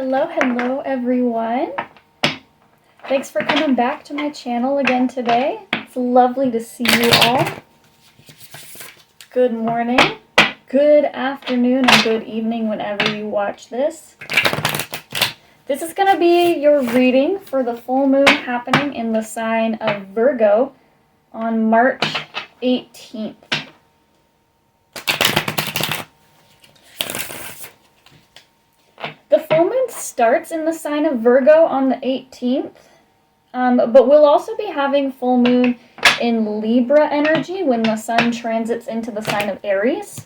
Hello everyone. Thanks for coming back to my channel again today. It's lovely to see you all. Good morning, good afternoon, and good evening whenever you watch this. This is going to be your reading for the full moon happening in the sign of Virgo on March 18th. The full moon starts in the sign of Virgo on the 18th, but we'll also be having full moon in Libra energy when the sun transits into the sign of Aries.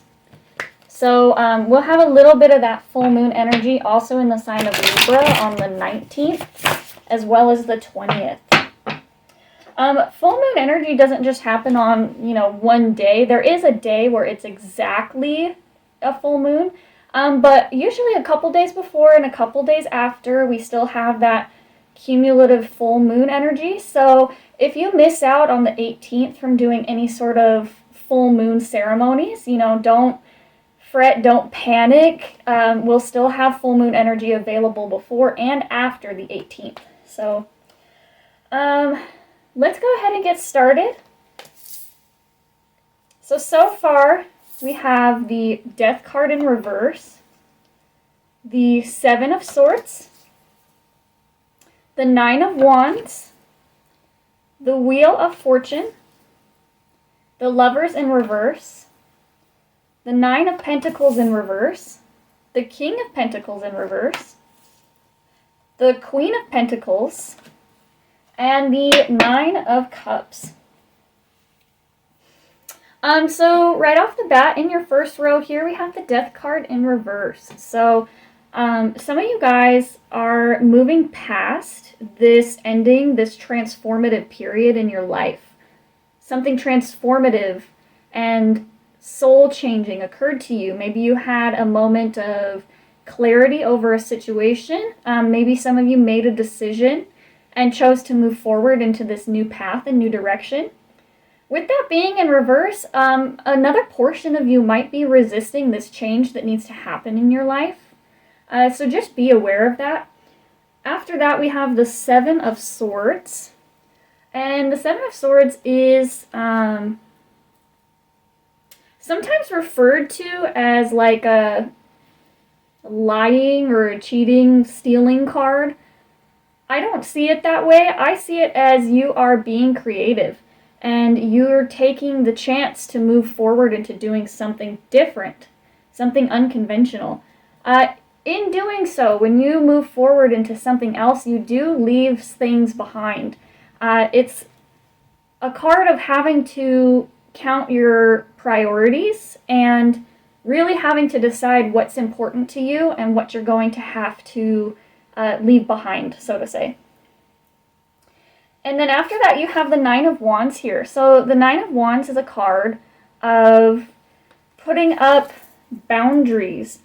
So we'll have a little bit of that full moon energy also in the sign of Libra on the 19th, as well as the 20th. Full moon energy doesn't just happen on, one day. There is a day where it's exactly a full moon. But usually a couple days before and a couple days after, we still have that cumulative full moon energy. So if you miss out on the 18th from doing any sort of full moon ceremonies, don't fret, don't panic. We'll still have full moon energy available before and after the 18th. So let's go ahead and get started. So far, we have the Death card in reverse, the Seven of Swords, the Nine of Wands, the Wheel of Fortune, the Lovers in reverse, the Nine of Pentacles in reverse, the King of Pentacles in reverse, the Queen of Pentacles, and the Nine of Cups. So right off the bat, in your first row here, we have the Death card in reverse. So some of you guys are moving past this ending, this transformative period in your life. Something transformative and soul-changing occurred to you. Maybe you had a moment of clarity over a situation. Maybe some of you made a decision and chose to move forward into this new path and new direction. With that being in reverse, another portion of you might be resisting this change that needs to happen in your life. So just be aware of that. After that, we have the Seven of Swords. And the Seven of Swords is sometimes referred to as like a lying or a cheating, stealing card. I don't see it that way. I see it as you are being creative. And you're taking the chance to move forward into doing something different, something unconventional. In doing so, when you move forward into something else, you do leave things behind. It's a card of having to count your priorities and really having to decide what's important to you and what you're going to have to leave behind, so to say. And then after that, you have the Nine of Wands here. So the Nine of Wands is a card of putting up boundaries,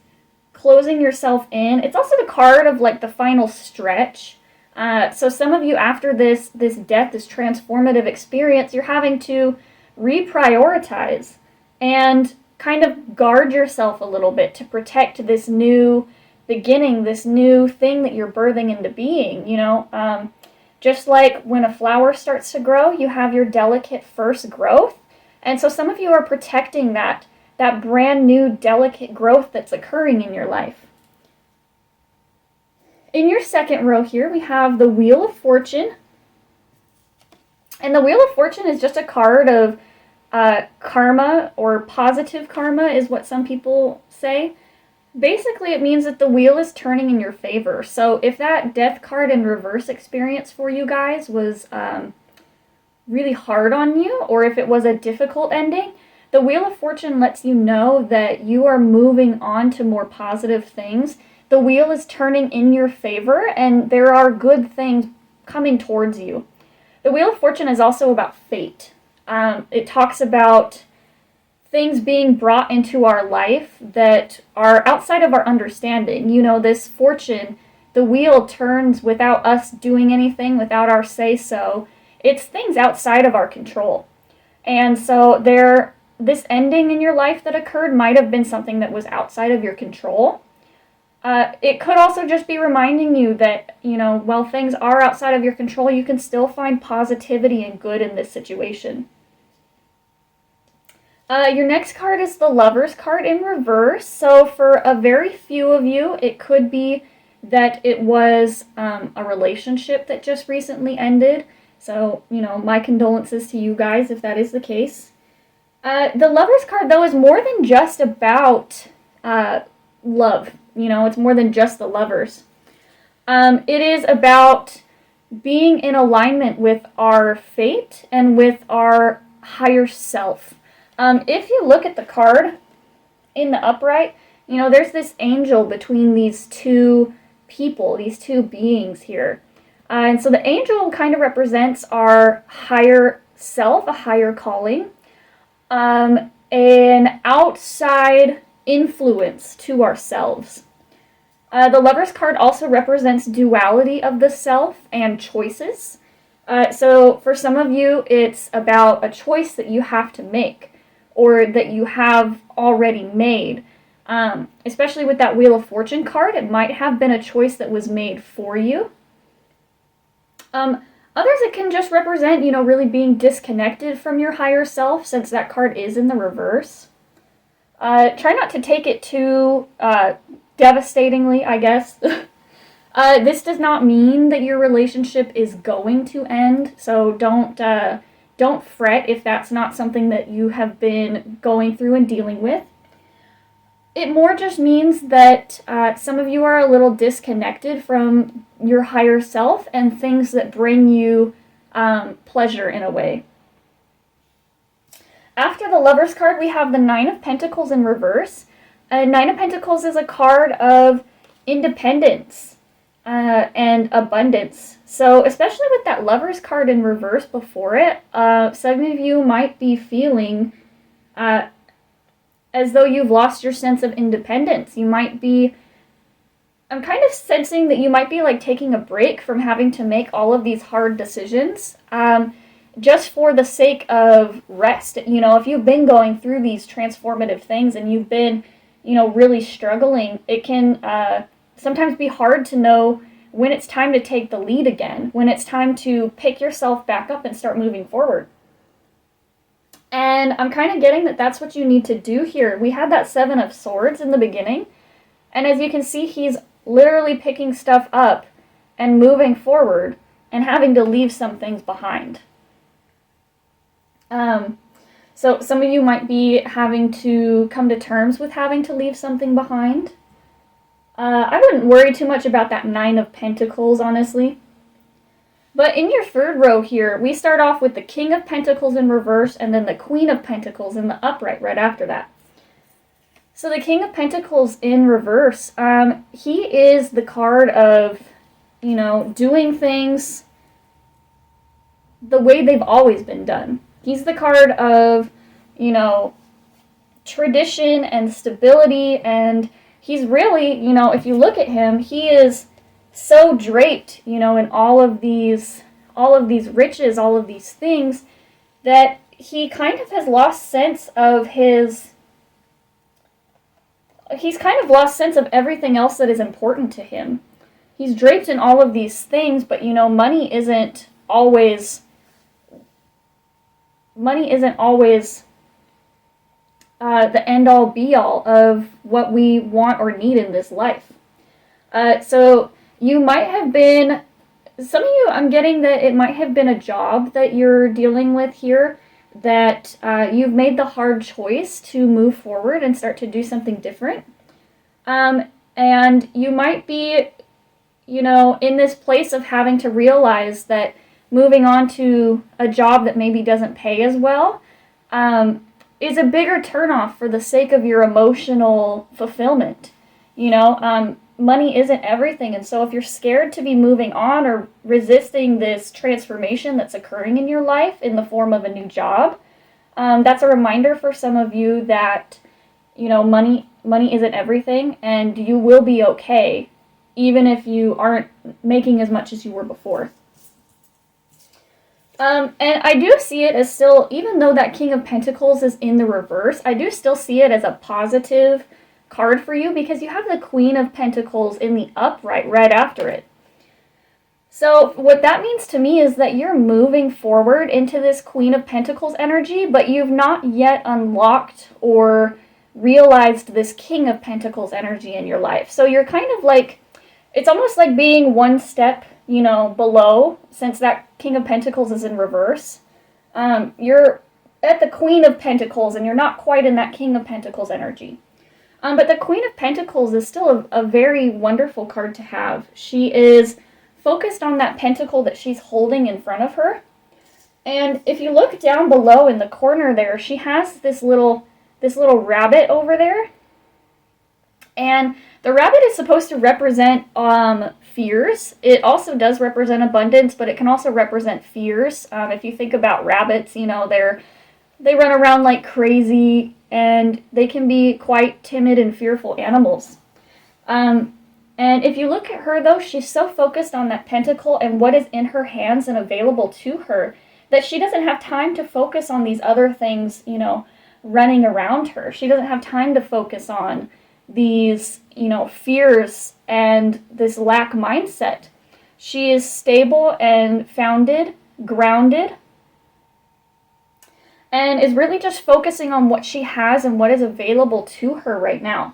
closing yourself in. It's also the card of like the final stretch. So some of you, after this death, this transformative experience, you're having to reprioritize and kind of guard yourself a little bit to protect this new beginning, this new thing that you're birthing into being, Just like when a flower starts to grow, you have your delicate first growth. And so some of you are protecting that brand new delicate growth that's occurring in your life. In your second row here, we have the Wheel of Fortune. And the Wheel of Fortune is just a card of karma, or positive karma is what some people say. Basically, it means that the wheel is turning in your favor. So if that Death card in reverse experience for you guys was really hard on you, or if it was a difficult ending, the Wheel of Fortune lets you know that you are moving on to more positive things. The wheel is turning in your favor, and there are good things coming towards you. The Wheel of Fortune is also about fate. It talks about things being brought into our life that are outside of our understanding. This fortune, the wheel turns without us doing anything, without our say-so. It's things outside of our control. And so this ending in your life that occurred might have been something that was outside of your control. It could also just be reminding you that, while things are outside of your control, you can still find positivity and good in this situation. Your next card is the Lover's card in reverse. So for a very few of you, it could be that it was a relationship that just recently ended. So, my condolences to you guys if that is the case. The Lover's card, though, is more than just about love. It's more than just the lovers. It is about being in alignment with our fate and with our higher self. If you look at the card in the upright, there's this angel between these two people, these two beings here. And so the angel kind of represents our higher self, a higher calling, an outside influence to ourselves. The Lover's card also represents duality of the self and choices. So for some of you, it's about a choice that you have to make or that you have already made. Especially with that Wheel of Fortune card, it might have been a choice that was made for you. Others, it can just represent, really being disconnected from your higher self, since that card is in the reverse. Try not to take it too devastatingly, I guess. This does not mean that your relationship is going to end, so don't fret if that's not something that you have been going through and dealing with. It more just means that some of you are a little disconnected from your higher self and things that bring you pleasure in a way. After the Lover's card, we have the Nine of Pentacles in reverse. Nine of Pentacles is a card of independence and abundance. So especially with that Lover's card in reverse before it, some of you might be feeling as though you've lost your sense of independence. I'm kind of sensing that you might be like taking a break from having to make all of these hard decisions just for the sake of rest. If you've been going through these transformative things and you've been, really struggling, it can sometimes be hard to know when it's time to take the lead again, when it's time to pick yourself back up and start moving forward. And I'm kind of getting that that's what you need to do here. We had that Seven of Swords in the beginning. And as you can see, he's literally picking stuff up and moving forward and having to leave some things behind. So some of you might be having to come to terms with having to leave something behind. I wouldn't worry too much about that Nine of Pentacles, honestly. But in your third row here, we start off with the King of Pentacles in reverse and then the Queen of Pentacles in the upright right after that. So the King of Pentacles in reverse, he is the card of, doing things the way they've always been done. He's the card of, tradition and stability, and he's really, if you look at him, he is so draped, in all of these riches, all of these things, that he kind of has lost sense of he's kind of lost sense of everything else that is important to him. He's draped in all of these things, but money isn't always the end all be all of what we want or need in this life. So you might have been, some of you, I'm getting that it might have been a job that you're dealing with here, that you've made the hard choice to move forward and start to do something different. And you might be, in this place of having to realize that moving on to a job that maybe doesn't pay as well is a bigger turnoff for the sake of your emotional fulfillment. Money isn't everything, and so if you're scared to be moving on or resisting this transformation that's occurring in your life in the form of a new job, that's a reminder for some of you that, money isn't everything, and you will be okay, even if you aren't making as much as you were before. And I do see it as still, even though that King of Pentacles is in the reverse, I do still see it as a positive card for you because you have the Queen of Pentacles in the upright right after it. So what that means to me is that you're moving forward into this Queen of Pentacles energy, but you've not yet unlocked or realized this King of Pentacles energy in your life. So you're kind of like, it's almost like being one step, below, since that King of Pentacles is in reverse. You're at the Queen of Pentacles and you're not quite in that King of Pentacles energy. But the Queen of Pentacles is still a very wonderful card to have. She is focused on that pentacle that she's holding in front of her. And if you look down below in the corner there, she has this little rabbit over there. And the rabbit is supposed to represent fears. It also does represent abundance, but it can also represent fears. If you think about rabbits, they run around like crazy, and they can be quite timid and fearful animals. And if you look at her, though, she's so focused on that pentacle and what is in her hands and available to her that she doesn't have time to focus on these other things, running around her. She doesn't have time to focus on these, fears and this lack mindset. She is stable and founded, grounded, and is really just focusing on what she has and what is available to her right now.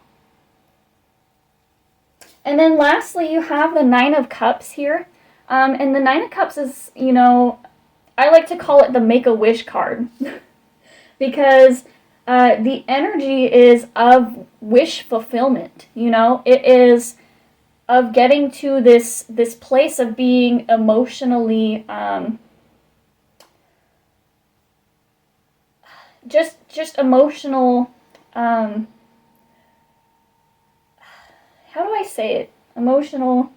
And then lastly, you have the Nine of Cups here. And the Nine of Cups is, I like to call it the Make-A-Wish card. Because the energy is of wish fulfillment, It is of getting to this place of being emotionally, just emotional, how do I say it? Emotional.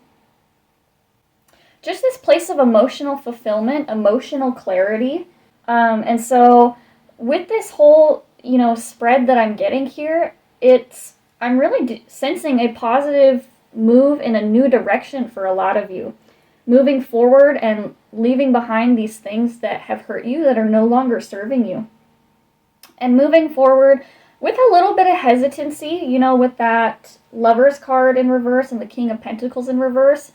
Just this place of emotional fulfillment, emotional clarity. And so with this whole, spread that I'm getting here, I'm really sensing a positive move in a new direction for a lot of you. Moving forward and leaving behind these things that have hurt you, that are no longer serving you. And moving forward with a little bit of hesitancy, with that Lover's card in reverse and the King of Pentacles in reverse.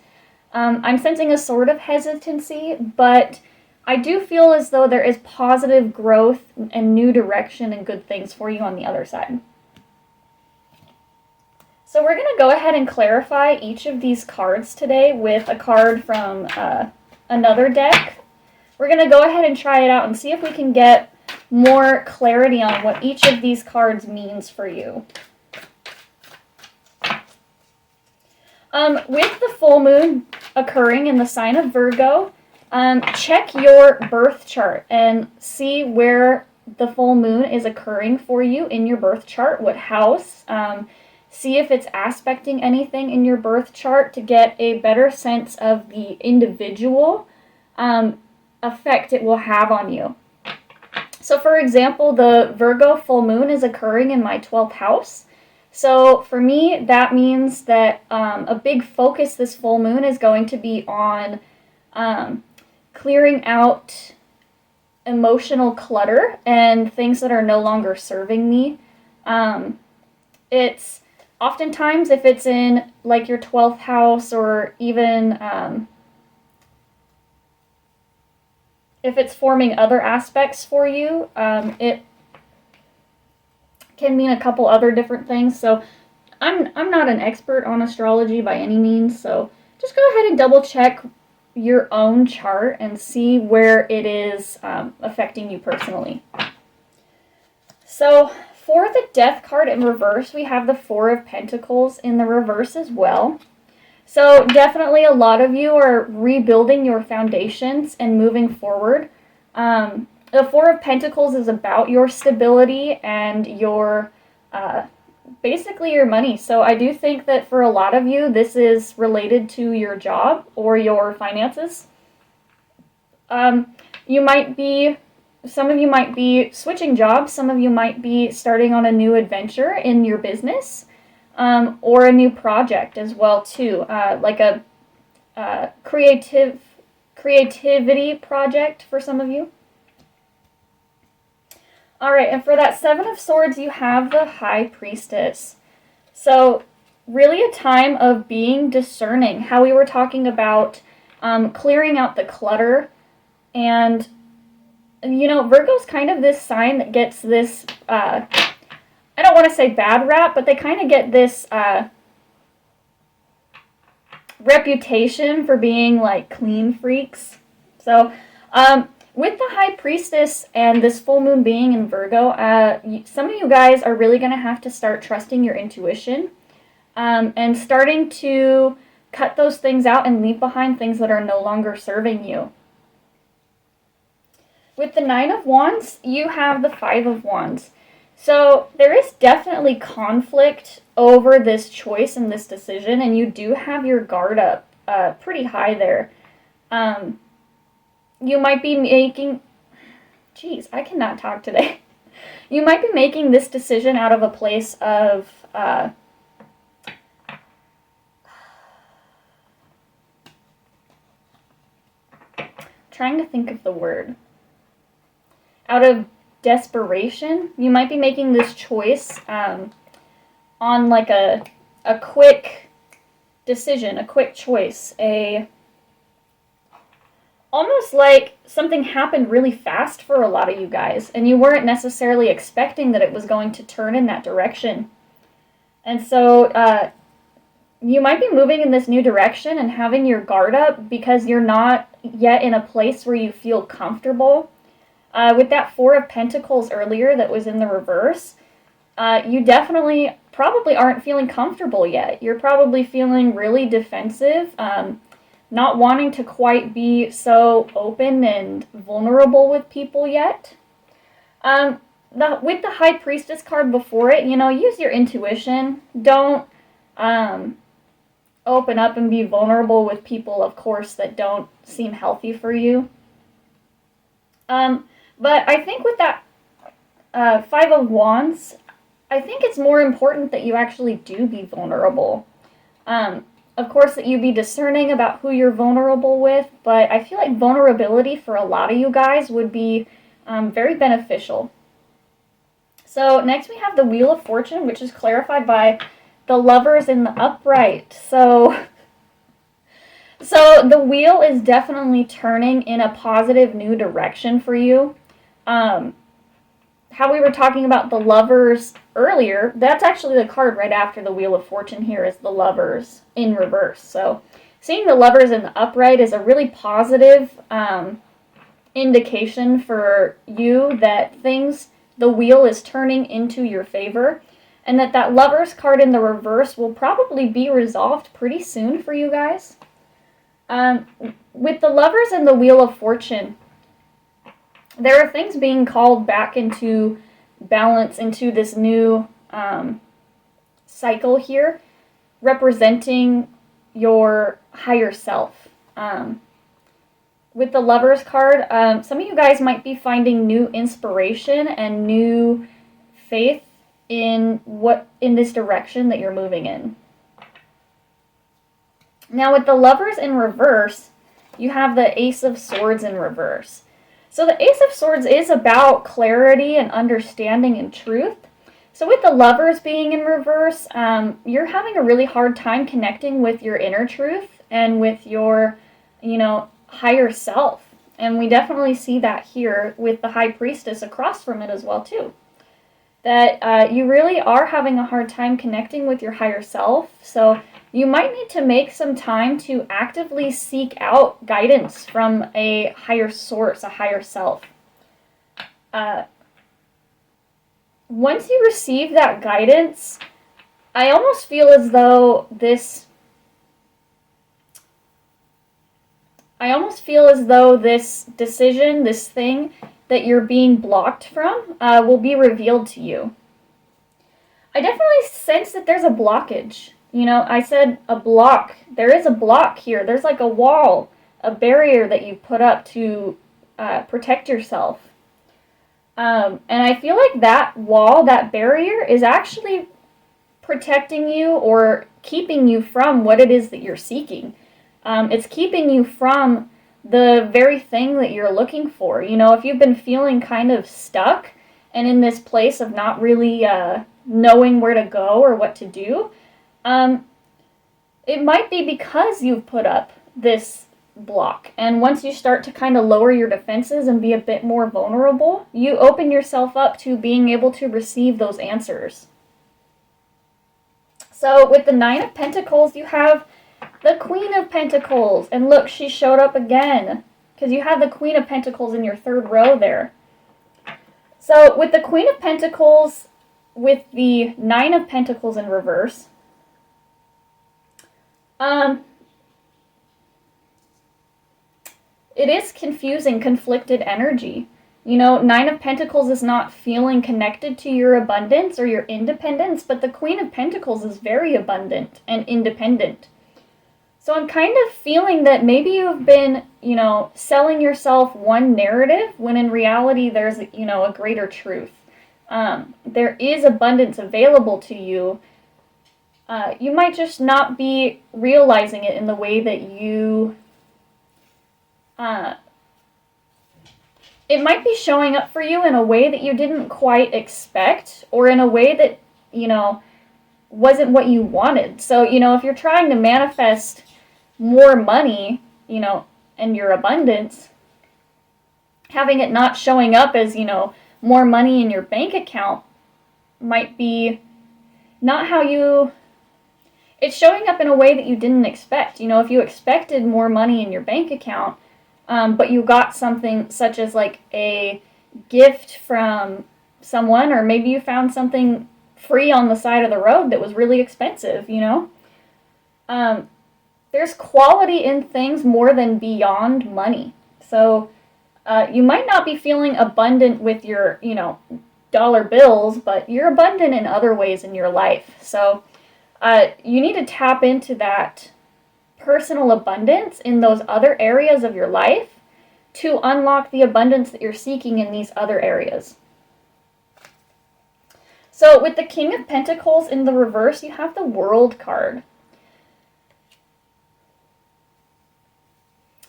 I'm sensing a sort of hesitancy, but I do feel as though there is positive growth and new direction and good things for you on the other side. So we're going to go ahead and clarify each of these cards today with a card from another deck. We're going to go ahead and try it out and see if we can get more clarity on what each of these cards means for you. With the full moon occurring in the sign of Virgo, check your birth chart and see where the full moon is occurring for you in your birth chart, what house. See if it's aspecting anything in your birth chart to get a better sense of the individual effect it will have on you. So for example, the Virgo full moon is occurring in my 12th house. So for me, that means that a big focus this full moon is going to be on clearing out emotional clutter and things that are no longer serving me. It's oftentimes, if it's in like your 12th house, or even if it's forming other aspects for you, it can mean a couple other different things. So I'm not an expert on astrology by any means, so just go ahead and double check your own chart and see where it is affecting you personally. So for the Death card in reverse, we have the Four of Pentacles in the reverse as well. So definitely a lot of you are rebuilding your foundations and moving forward. The Four of Pentacles is about your stability and your, basically your money. So I do think that for a lot of you, this is related to your job or your finances. Some of you might be switching jobs. Some of you might be starting on a new adventure in your business. Or a new project as well too, like a creativity project for some of you. All right, and for that Seven of Swords, you have the High Priestess. So really a time of being discerning, how we were talking about clearing out the clutter. And, Virgo's kind of this sign that gets this, I don't want to say bad rap, but they kind of get this reputation for being like clean freaks. So, with the High Priestess and this full moon being in Virgo, some of you guys are really going to have to start trusting your intuition and starting to cut those things out and leave behind things that are no longer serving you. With the Nine of Wands, you have the Five of Wands. So there is definitely conflict over this choice and this decision, and you do have your guard up pretty high there. You might be making... Geez, I cannot talk today. You might be making this decision out of a place of... trying to think of the word. Out of desperation. You might be making this choice on like a quick decision, a quick choice, almost like something happened really fast for a lot of you guys, and you weren't necessarily expecting that it was going to turn in that direction. And so you might be moving in this new direction and having your guard up because you're not yet in a place where you feel comfortable. With that Four of Pentacles earlier that was in the reverse, you definitely probably aren't feeling comfortable yet. You're probably feeling really defensive, not wanting to quite be so open and vulnerable with people yet. With the High Priestess card before it, use your intuition. Don't open up and be vulnerable with people, of course, that don't seem healthy for you. But I think with that Five of Wands, I think it's more important that you actually do be vulnerable. Of course, that you be discerning about who you're vulnerable with, but I feel like vulnerability for a lot of you guys would be very beneficial. So next we have the Wheel of Fortune, which is clarified by the Lovers in the upright. So the wheel is definitely turning in a positive new direction for you. How we were talking about the Lovers earlier, that's actually the card right after the Wheel of Fortune here is the Lovers in reverse. So seeing the Lovers in the upright is a really positive indication for you that the wheel is turning into your favor, and that Lovers card in the reverse will probably be resolved pretty soon for you guys. With the Lovers and the Wheel of Fortune, there are things being called back into balance, into this new cycle here, representing your higher self. With the Lovers card, some of you guys might be finding new inspiration and new faith in this direction that you're moving in. Now with the Lovers in reverse, you have the Ace of Swords in reverse. So the Ace of Swords is about clarity and understanding and truth. So with the Lovers being in reverse, you're having a really hard time connecting with your inner truth and with your, higher self. And we definitely see that here with the High Priestess across from it as well too. That you really are having a hard time connecting with your higher self. So you might need to make some time to actively seek out guidance from a higher source, a higher self. Once you receive that guidance, I almost feel as though this decision, this thing that you're being blocked from, will be revealed to you. I definitely sense that there's a blockage. I said a block. There is a block here. There's like a wall, a barrier that you put up to protect yourself. And I feel like that wall, that barrier, is actually protecting you or keeping you from what it is that you're seeking. It's keeping you from the very thing that you're looking for. If you've been feeling kind of stuck and in this place of not really knowing where to go or what to do, It might be because you've put up this block. And once you start to kind of lower your defenses and be a bit more vulnerable, you open yourself up to being able to receive those answers. So with the Nine of Pentacles, you have the Queen of Pentacles. And look, she showed up again because you have the Queen of Pentacles in your third row there. So with the Queen of Pentacles, with the Nine of Pentacles in reverse, it is confusing, conflicted energy. You know, Nine of Pentacles is not feeling connected to your abundance or your independence, but the Queen of Pentacles is very abundant and independent. So I'm kind of feeling that maybe you've been, you know, selling yourself one narrative when in reality there's, you know, a greater truth. There is abundance available to you. You might just not be realizing it in the way that you... it might be showing up for you in a way that you didn't quite expect, or in a way that, you know, wasn't what you wanted. So, you know, if you're trying to manifest more money, you know, and your abundance, having it not showing up as, you know, more money in your bank account might be not how you... It's showing up in a way that you didn't expect. You know, if you expected more money in your bank account, but you got something such as like a gift from someone, or maybe you found something free on the side of the road that was really expensive, you know? There's quality in things more than beyond money. So you might not be feeling abundant with your, you know, dollar bills, but you're abundant in other ways in your life. So you need to tap into that personal abundance in those other areas of your life to unlock the abundance that you're seeking in these other areas. So with the King of Pentacles in the reverse, you have the World card.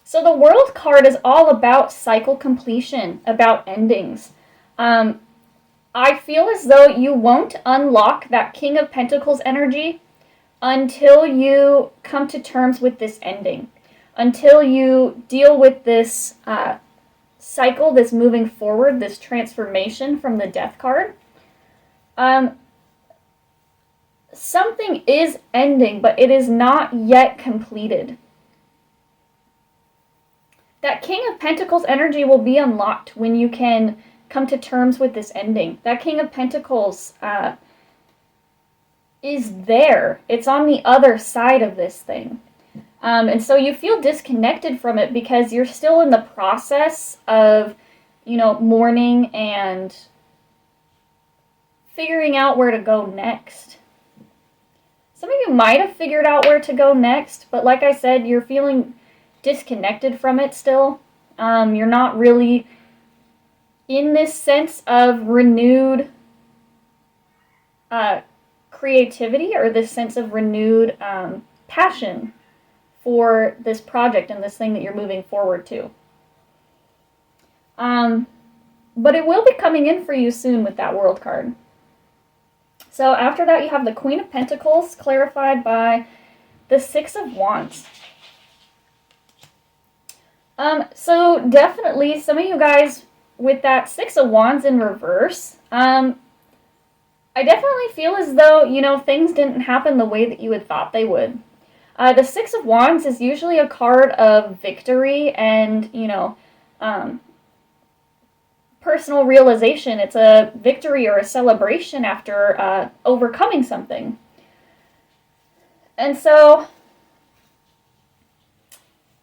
So the World card is all about cycle completion, about endings. I feel as though you won't unlock that King of Pentacles energy until you come to terms with this ending, until you deal with this cycle, this moving forward, this transformation from the Death card. Something is ending, but it is not yet completed. That King of Pentacles energy will be unlocked when you can come to terms with this ending. That King of Pentacles is there. It's on the other side of this thing. And so you feel disconnected from it because you're still in the process of, you know, mourning and figuring out where to go next. Some of you might have figured out where to go next, but like I said, you're feeling disconnected from it still. You're not really in this sense of renewed creativity, or this sense of renewed passion for this project and this thing that you're moving forward to. But it will be coming in for you soon with that World card. So after that, you have the Queen of Pentacles, clarified by the Six of Wands. So definitely some of you guys with that Six of Wands in reverse, I definitely feel as though, you know, things didn't happen the way that you had thought they would. The Six of Wands is usually a card of victory and, you know, personal realization. It's a victory or a celebration after overcoming something. And so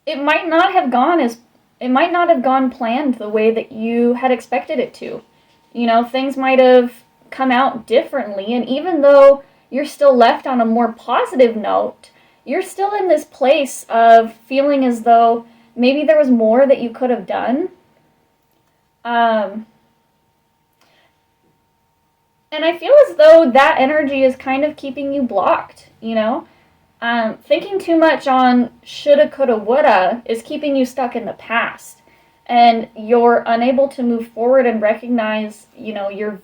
it might not have gone planned the way that you had expected it to. You know, things might have come out differently, and even though you're still left on a more positive note, you're still in this place of feeling as though maybe there was more that you could have done. And I feel as though that energy is kind of keeping you blocked, you know? Thinking too much on shoulda, coulda, woulda is keeping you stuck in the past. And you're unable to move forward and recognize, you know, your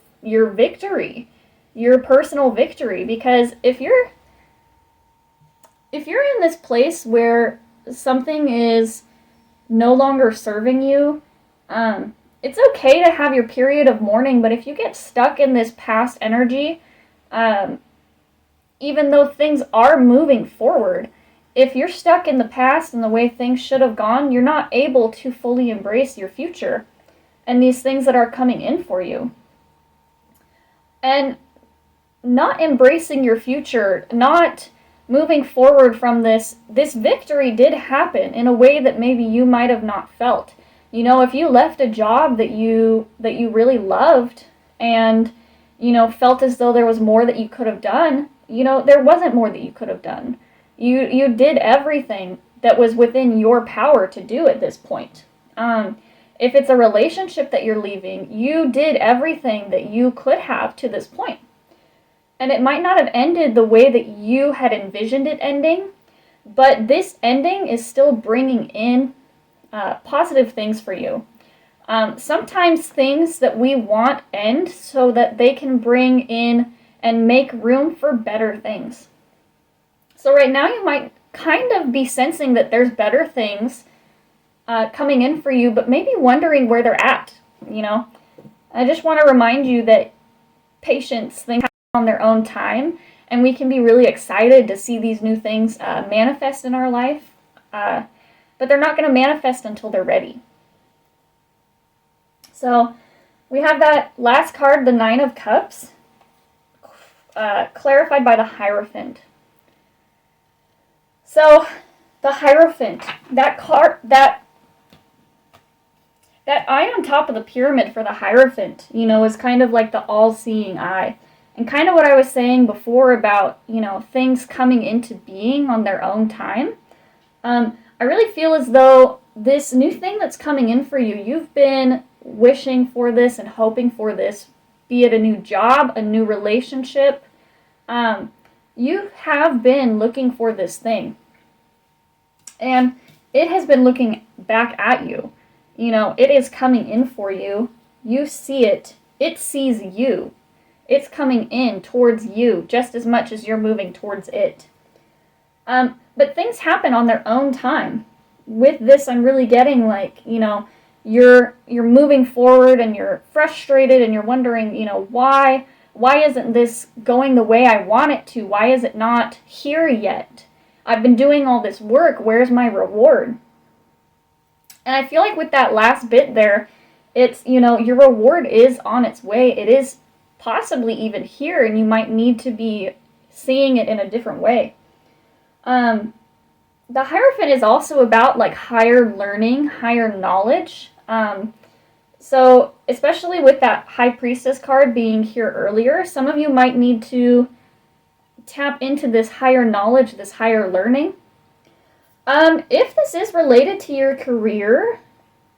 victory, your personal victory. Because if you're if you're in this place where something is no longer serving you, it's okay to have your period of mourning, but if you get stuck in this past energy, even though things are moving forward, if you're stuck in the past and the way things should have gone, you're not able to fully embrace your future and these things that are coming in for you. And not embracing your future, not moving forward from this victory did happen in a way that maybe you might have not felt. You know, if you left a job that you really loved and, you know, felt as though there was more that you could have done, you know, there wasn't more that you could have done. You did everything that was within your power to do at this point. If it's a relationship that you're leaving, you did everything that you could have to this point. And it might not have ended the way that you had envisioned it ending, but this ending is still bringing in positive things for you. Sometimes things that we want end so that they can bring in and make room for better things. So right now you might kind of be sensing that there's better things coming in for you, but maybe wondering where they're at, you know. I just want to remind you that patience, things happen on their own time, and we can be really excited to see these new things manifest in our life, but they're not going to manifest until they're ready. So we have that last card, the Nine of Cups, clarified by the Hierophant. So the Hierophant, that card, that eye on top of the pyramid for the Hierophant, you know, is kind of like the all-seeing eye. And kind of what I was saying before about, you know, things coming into being on their own time. I really feel as though this new thing that's coming in for you, you've been wishing for this and hoping for this, be it a new job, a new relationship. You have been looking for this thing. And it has been looking back at you. You know, it is coming in for you. You see it. It sees you. It's coming in towards you just as much as you're moving towards it. But things happen on their own time. With this, I'm really getting like, you know, you're moving forward and you're frustrated and you're wondering, you know, why isn't this going the way I want it to? Why is it not here yet? I've been doing all this work. Where's my reward? And I feel like with that last bit there, it's, you know, your reward is on its way. It is possibly even here, and you might need to be seeing it in a different way. The Hierophant is also about like higher learning, higher knowledge. So especially with that High Priestess card being here earlier, some of you might need to tap into this higher knowledge, this higher learning. If this is related to your career,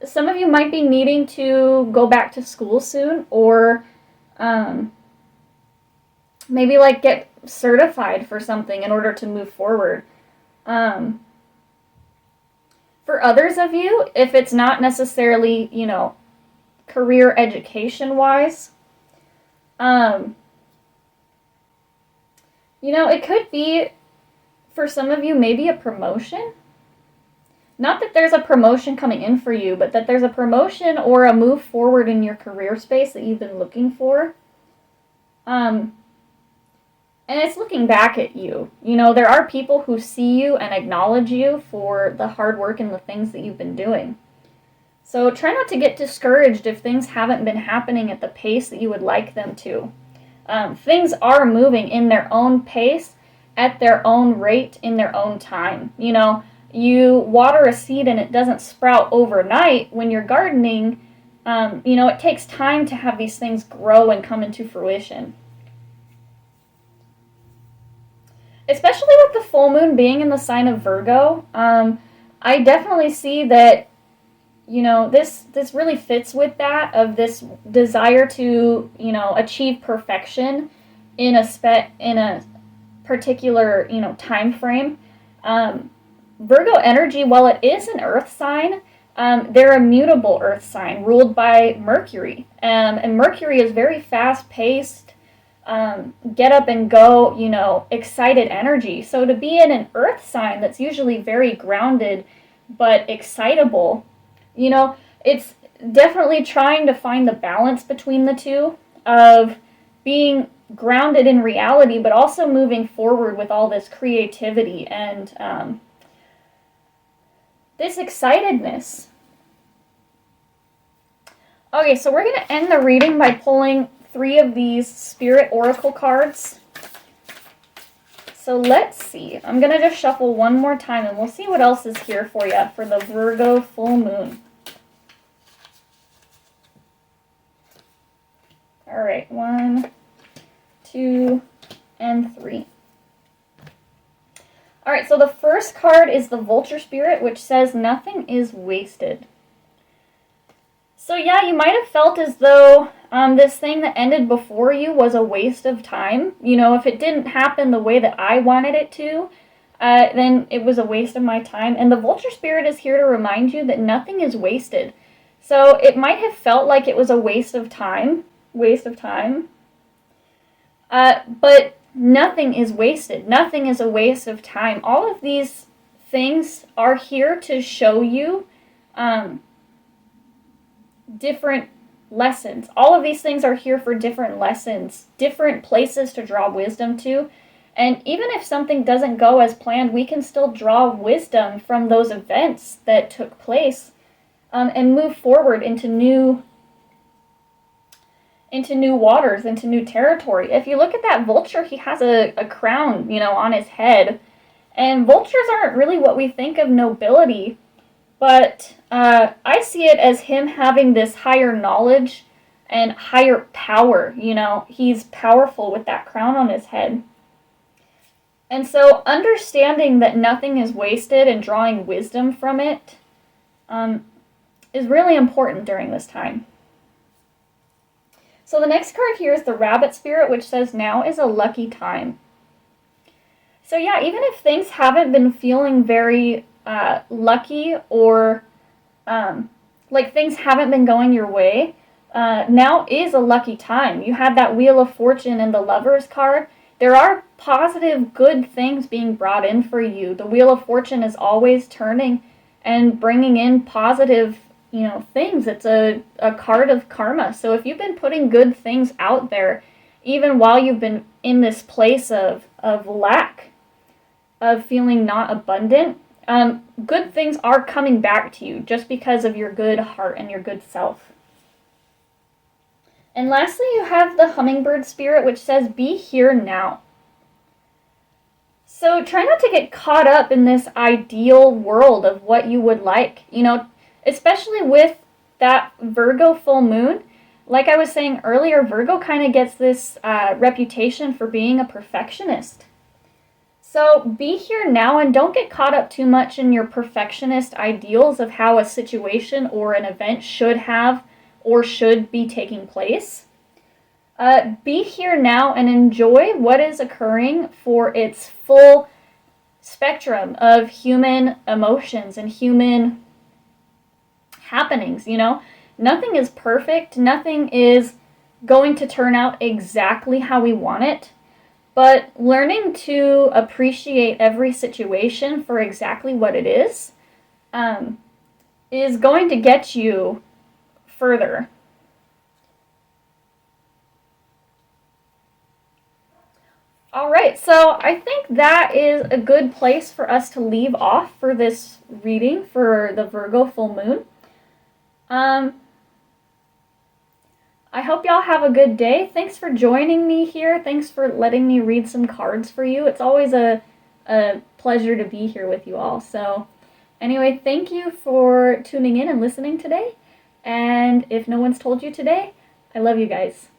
some of you might be needing to go back to school soon, or maybe like get certified for something in order to move forward. For others of you, if it's not necessarily, you know, career education wise, you know, it could be, for some of you, maybe a promotion. Not that there's a promotion coming in for you, but that there's a promotion or a move forward in your career space that you've been looking for. And it's looking back at you. You know, there are people who see you and acknowledge you for the hard work and the things that you've been doing. So try not to get discouraged if things haven't been happening at the pace that you would like them to. Things are moving in their own pace, at their own rate, in their own time. You know, you water a seed and it doesn't sprout overnight. When you're gardening, you know, it takes time to have these things grow and come into fruition. Especially with the full moon being in the sign of Virgo, I definitely see that, you know, this really fits with that, of this desire to, you know, achieve perfection in a particular, you know, time frame. Virgo energy, while it is an earth sign, they're a mutable earth sign ruled by Mercury. And Mercury is very fast-paced, get up and go, you know, excited energy. So to be in an earth sign that's usually very grounded but excitable, you know, it's definitely trying to find the balance between the two of being grounded in reality but also moving forward with all this creativity and this excitedness. Okay, so we're going to end the reading by pulling 3 of these Spirit Oracle cards. So let's see. I'm going to just shuffle one more time and we'll see what else is here for you for the Virgo full moon. All right, 1, 2, and 3. All right, so the first card is the Vulture Spirit, which says nothing is wasted. So yeah, you might have felt as though this thing that ended before you was a waste of time. You know, if it didn't happen the way that I wanted it to, then it was a waste of my time. And the Vulture Spirit is here to remind you that nothing is wasted. So it might have felt like it was a waste of time. But nothing is wasted. Nothing is a waste of time. All of these things are here to show you different lessons. All of these things are here for different lessons, different places to draw wisdom to. And even if something doesn't go as planned, we can still draw wisdom from those events that took place and move forward into new waters, into new territory. If you look at that vulture, he has a crown, you know, on his head. And vultures aren't really what we think of nobility, but I see it as him having this higher knowledge and higher power. You know, he's powerful with that crown on his head. And so understanding that nothing is wasted and drawing wisdom from it is really important during this time. So the next card here is the Rabbit Spirit, which says now is a lucky time. So yeah, even if things haven't been feeling very lucky or like things haven't been going your way, now is a lucky time. You had that Wheel of Fortune and the Lovers card. There are positive, good things being brought in for you. The Wheel of Fortune is always turning and bringing in positive, you know, things. It's a card of karma. So if you've been putting good things out there, even while you've been in this place of lack, of feeling not abundant, good things are coming back to you just because of your good heart and your good self. And lastly, you have the Hummingbird Spirit, which says, be here now. So try not to get caught up in this ideal world of what you would like, you know, especially with that Virgo full moon. Like I was saying earlier, Virgo kind of gets this reputation for being a perfectionist. So be here now and don't get caught up too much in your perfectionist ideals of how a situation or an event should have or should be taking place. Be here now and enjoy what is occurring for its full spectrum of human emotions and human happenings. You know, nothing is perfect. Nothing is going to turn out exactly how we want it. But learning to appreciate every situation for exactly what it is going to get you further. All right, so I think that is a good place for us to leave off for this reading for the Virgo full moon. I hope y'all have a good day. Thanks for joining me here. Thanks for letting me read some cards for you. It's always a pleasure to be here with you all. So anyway, thank you for tuning in and listening today. And if no one's told you today, I love you guys.